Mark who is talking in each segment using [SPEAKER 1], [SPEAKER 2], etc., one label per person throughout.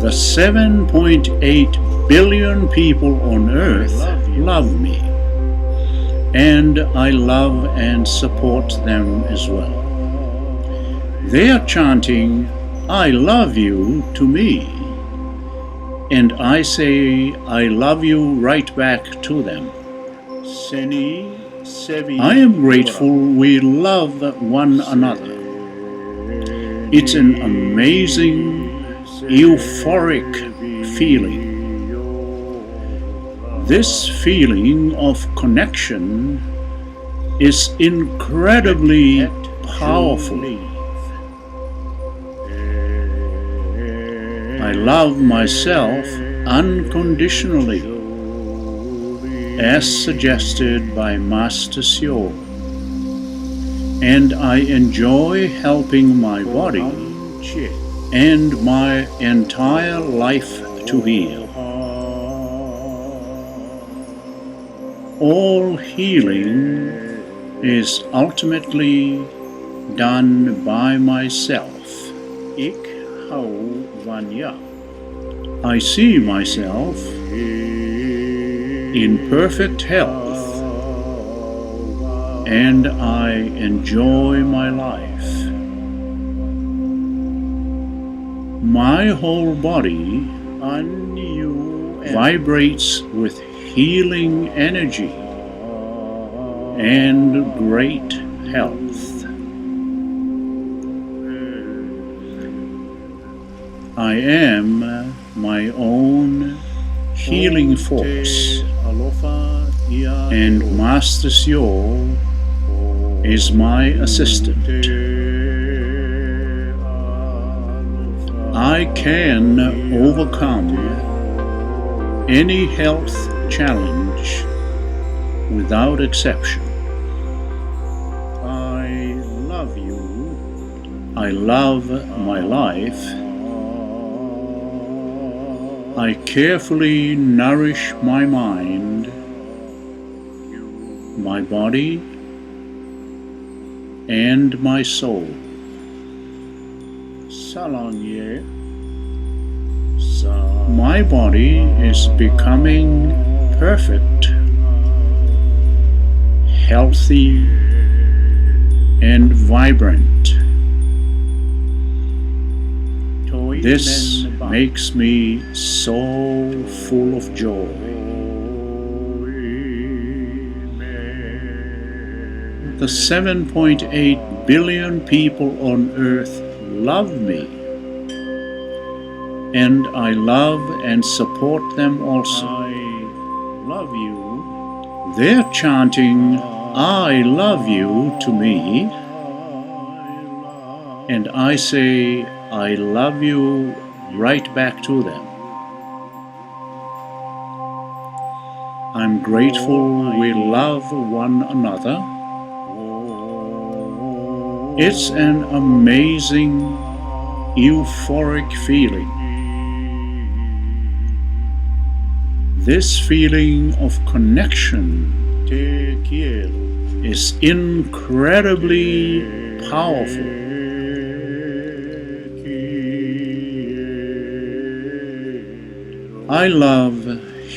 [SPEAKER 1] The 7.8 billion people on earth love me, and I love and support them as well. They are chanting, "I love you" to me, and I say, "I love you" right back to them. I am grateful we love one another. It's an amazing, euphoric feeling. This feeling of connection is incredibly powerful. I love myself unconditionally, as suggested by Master Syo, and I enjoy helping my body and my entire life to heal. All healing is ultimately done by myself. Ik hou van jou. I see myself in perfect health, and I enjoy my life. My whole body vibrates with healing energy and great health. I am my own healing force, and Master Syo is my assistant. I can overcome any health challenge without exception. I love you. I love my life. I carefully nourish my mind, my body, and my soul. My body is becoming perfect, healthy, and vibrant. This makes me so full of joy. The 7.8 billion people on earth love me, and I love and support them also. I love you. They're chanting, "I love you" to me, and I say, "I love you" right back to them. I'm grateful we love one another. It's an amazing, euphoric feeling. This feeling of connection is incredibly powerful. I love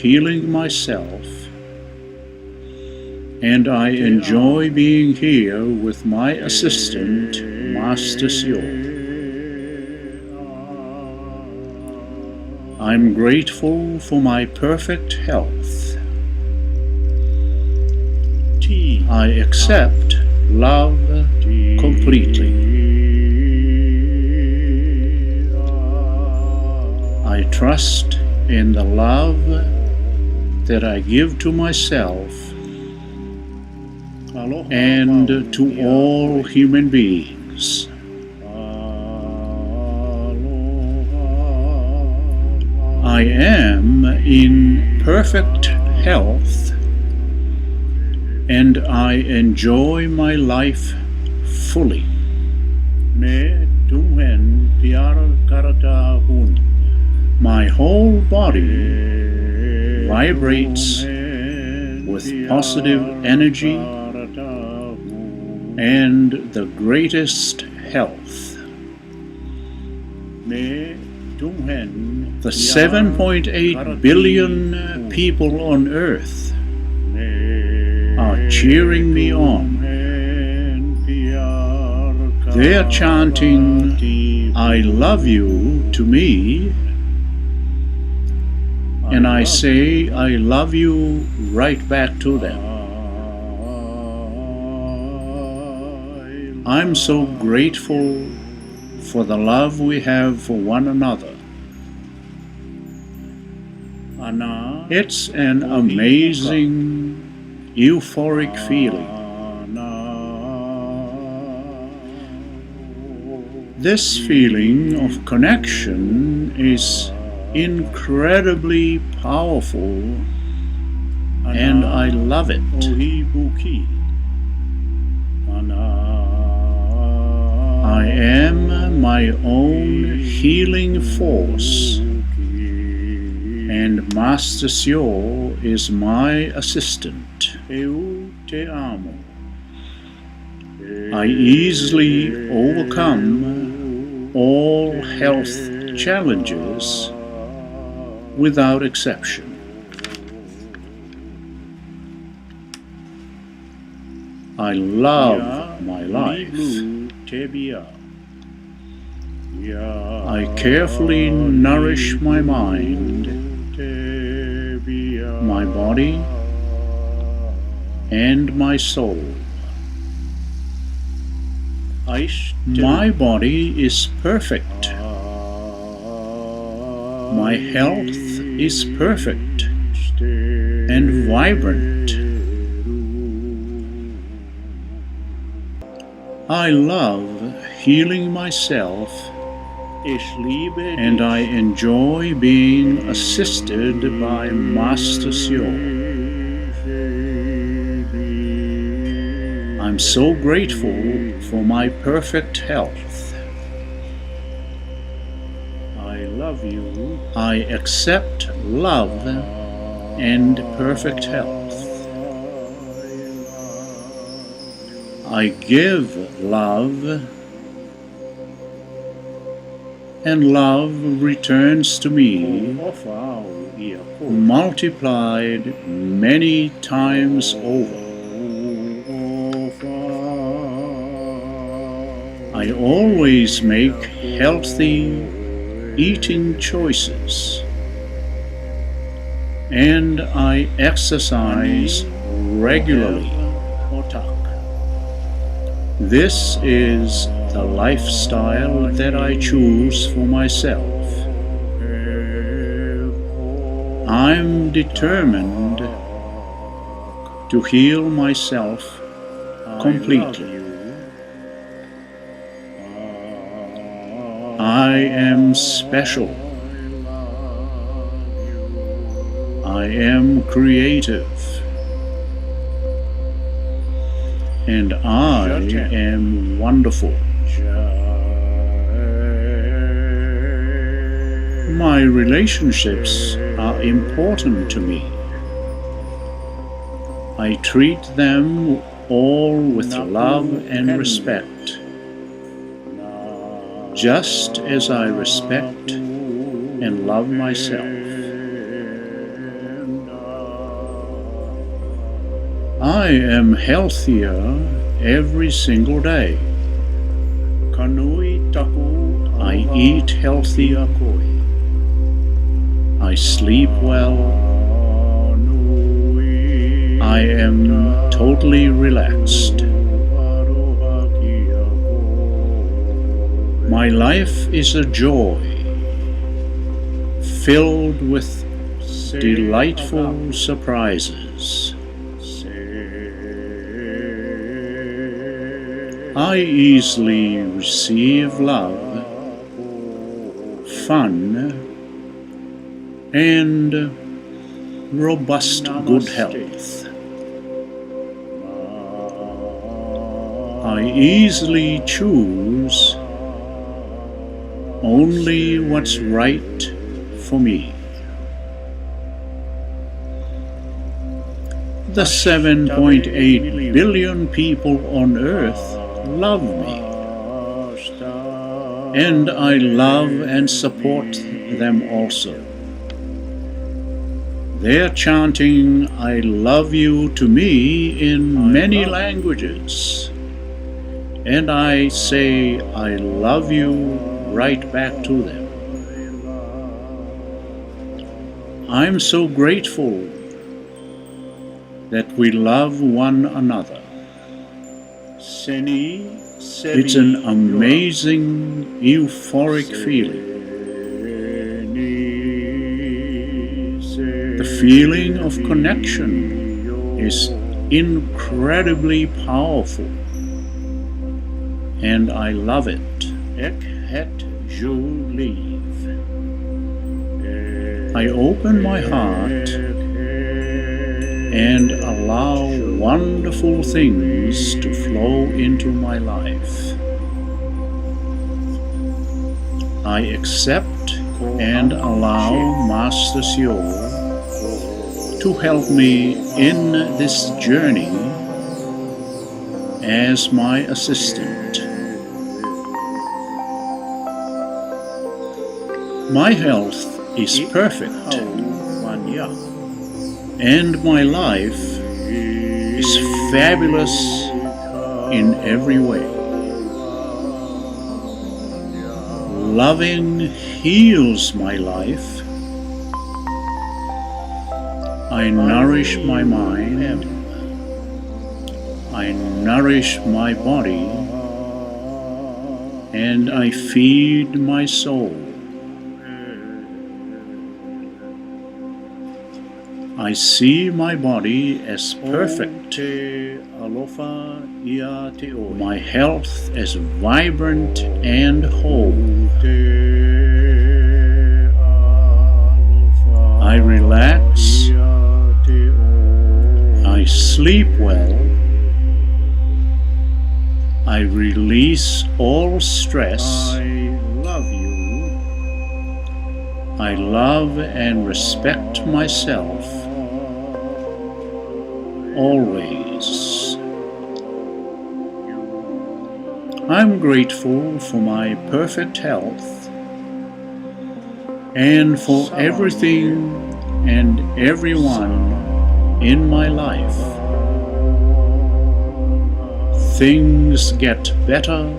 [SPEAKER 1] healing myself, and I enjoy being here with my assistant, Master Syo. I'm grateful for my perfect health. I accept love completely. I trust in the love that I give to myself and to all human beings. I am in perfect health, and I enjoy my life fully. My whole body vibrates with positive energy and the greatest health. The 7.8 billion people on Earth are cheering me on. They're chanting, "I love you" to me, and I say, "I love you" right back to them. I'm so grateful for the love we have for one another. It's an amazing, euphoric feeling. This feeling of connection is incredibly powerful, and I love it. I am my own healing force, and Master Syo is my assistant. I easily overcome all health challenges without exception. I love my life. I carefully nourish my mind, my body, and my soul. My body is perfect. My health is perfect and vibrant. I love healing myself, and I enjoy being assisted by Master Syo. I'm so grateful for my perfect health. I love you. I accept love and perfect health. I give love, and love returns to me, multiplied many times over. I always make healthy eating choices, and I exercise regularly. This is the lifestyle that I choose for myself. I'm determined to heal myself completely. I am special. I am creative. And I am wonderful. My relationships are important to me. I treat them all with love and respect, just as I respect and love myself. I am healthier every single day. I eat healthier. I sleep well. I am totally relaxed. My life is a joy, filled with delightful surprises. I easily receive love, fun, and robust good health. I easily choose only what's right for me. The 7.8 billion people on Earth love me, and I love and support them also. They're chanting, "I love you" to me in many languages. And I say, "I love you" right back to them. I'm so grateful that we love one another. It's an amazing, euphoric feeling. The feeling of connection is incredibly powerful, and I love it. I open my heart and allow wonderful things to flow into my life. I accept and allow Master Syo to help me in this journey as my assistant. My health is perfect, and my life is fabulous in every way. Loving heals my life. I nourish my mind. I nourish my body. And I feed my soul. I see my body as perfect, my health as vibrant and whole. I relax, I sleep well, I release all stress. I love and respect myself always. I'm grateful for my perfect health and for everything and everyone in my life. Things get better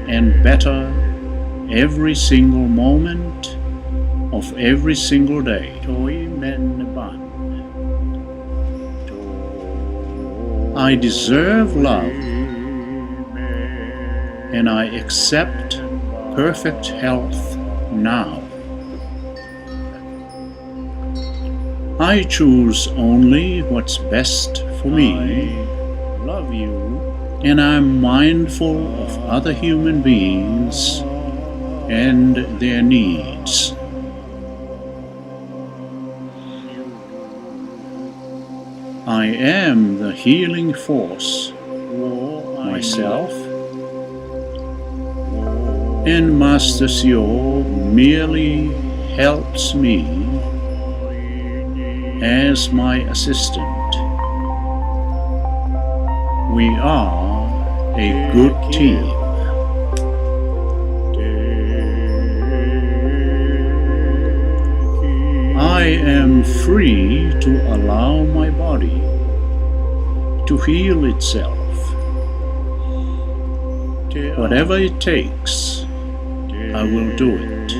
[SPEAKER 1] and better every single moment of every single day. I deserve love, and I accept perfect health now. I choose only what's best for me, and I'm mindful of other human beings and their needs. I am the healing force, myself, and Master Syo merely helps me as my assistant. We are a good team. I am free to allow my body to heal itself. Whatever it takes, I will do it.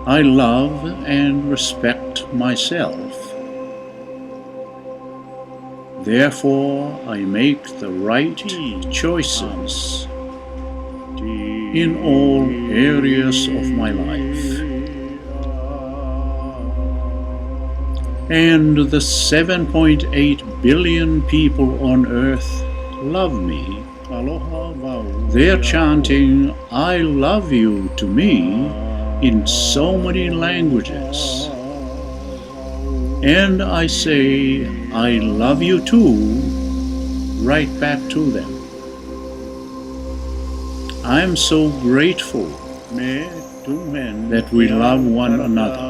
[SPEAKER 1] I love and respect myself. Therefore, I make the right choices in all areas of my life. And the 7.8 billion people on earth love me. They're chanting, "I love you" to me in so many languages. And I say, "I love you too" right back to them. I'm so grateful that we love one another.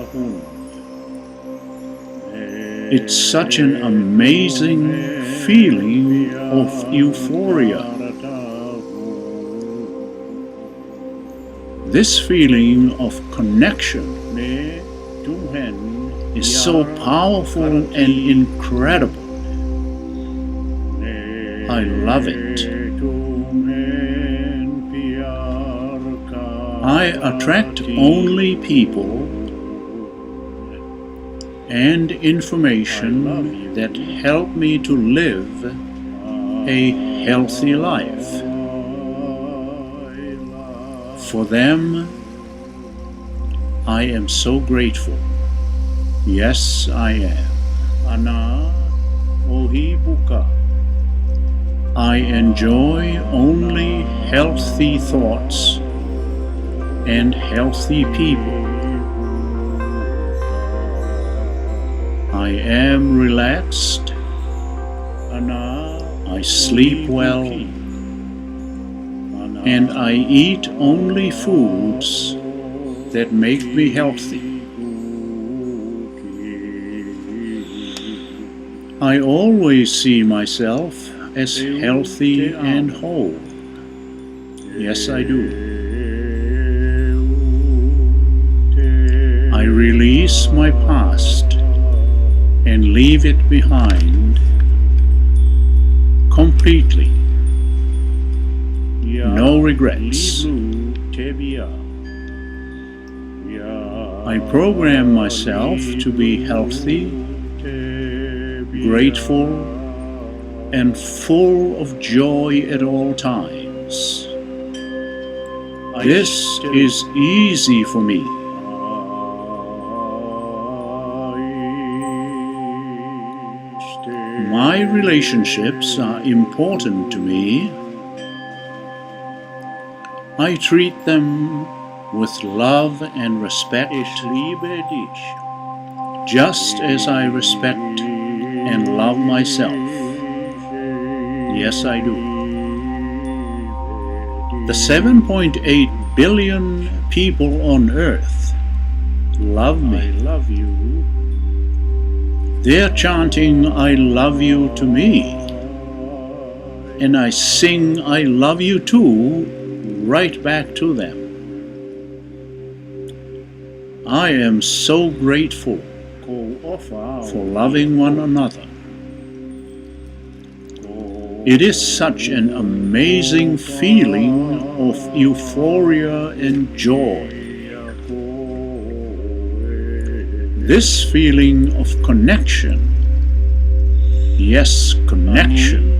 [SPEAKER 1] It's such an amazing feeling of euphoria. This feeling of connection is so powerful and incredible. I love it. I attract only people and information that help me to live a healthy life. For them, I am so grateful. Yes, I am. Ana ohibuka. I enjoy only healthy thoughts and healthy people. I am relaxed. I sleep well. And I eat only foods that make me healthy. I always see myself as healthy and whole. Yes, I do. I release my past and leave it behind completely. No regrets. I program myself to be healthy, grateful, and full of joy at all times. This is easy for me. My relationships are important to me. I treat them with love and respect, just as I respect and love myself. Yes, I do. The 7.8 billion people on earth love me. I love you. They're chanting, I love you to me. And I sing, I love you too, right back to them. I am so grateful for loving one another. It is such an amazing feeling of euphoria and joy. This feeling of connection, yes, connection,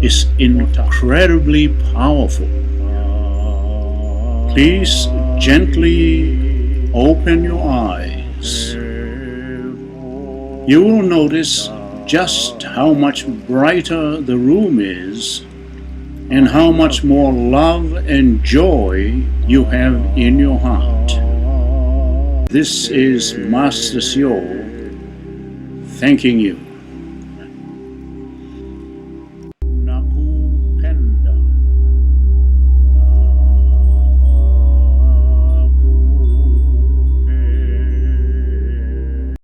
[SPEAKER 1] is incredibly powerful. Please gently open your eyes. You will notice just how much brighter the room is and how much more love and joy you have in your heart. This is Master Syo thanking you.